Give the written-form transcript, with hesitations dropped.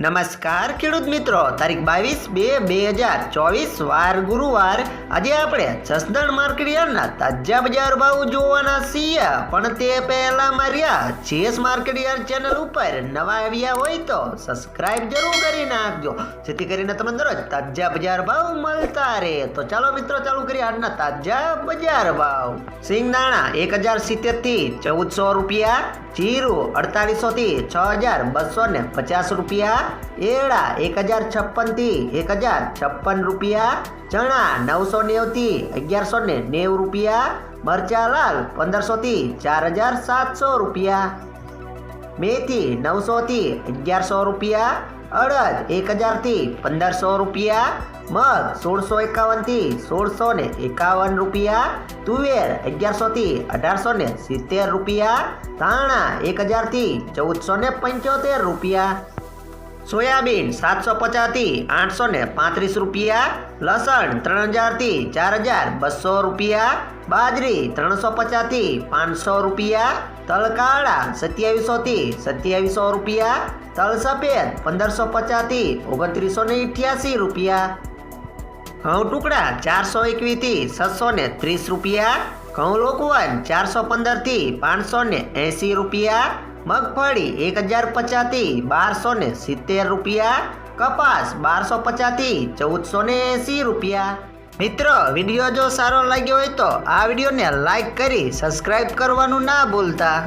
નમસ્કાર ખેડૂત મિત્રો, તારીખ 22/2/2024 વાર ગુરુવાર. આજે આપણે જસદણ માર્કેટ યાર્ડના તાજા બજાર ભાવ જોવાના છીએ. પણ તે પહેલા માર્યા જેસ માર્કેટ યાર્ડ ચેનલ ઉપર નવા આવ્યા હોય તો સબસ્ક્રાઇબ જરૂર કરી નાખજો, જેથી કરીને તમને દરરોજ તાજા બજાર ભાવ મળતા રહે. તો ચાલો મિત્રો, ચાલુ કરીએ આજના તાજા બજાર ભાવ. સિંગદાણા 1070 થી 1400 રૂપિયા, જીરું 4800 થી 6250 રૂપિયા, એડા 1056 થી 1056 રૂપિયા, ચણા 990 થી 1190 રૂપિયા, મરચા લાલ 1500 થી 4700 રૂપિયા, મેથી 900 થી 1100 રૂપિયા, અડદ 1000 થી 1500 રૂપિયા, મગ 1651 થી 1651 રૂપિયા, તુવેર 1100 થી 1870 રૂપિયા, ધાણા 1000 થી 1475 રૂપિયા, સોયાબીન 750 થી 835 રૂપિયા, લસણ 3000 થી 4200 રૂપિયા, બાજરી 350 થી 500 રૂપિયા, તલ કાળા 2700 થી 2700 રૂપિયા, તલ સફેદ 1550 થી 2988 રૂપિયા, ઘઉં ટુકડા 421 થી 630 રૂપિયા, ઘઉં લોકવન 415 થી 580 રૂપિયા, મગફળી 1050 થી 1270 રૂપિયા, કપાસ 1250 થી 1480 રૂપિયા. મિત્રો, વિડીયો જો સારો લાગ્યો હોય તો આ વિડીયોને લાઈક કરી સબસ્ક્રાઇબ કરવાનું ના ભૂલતા.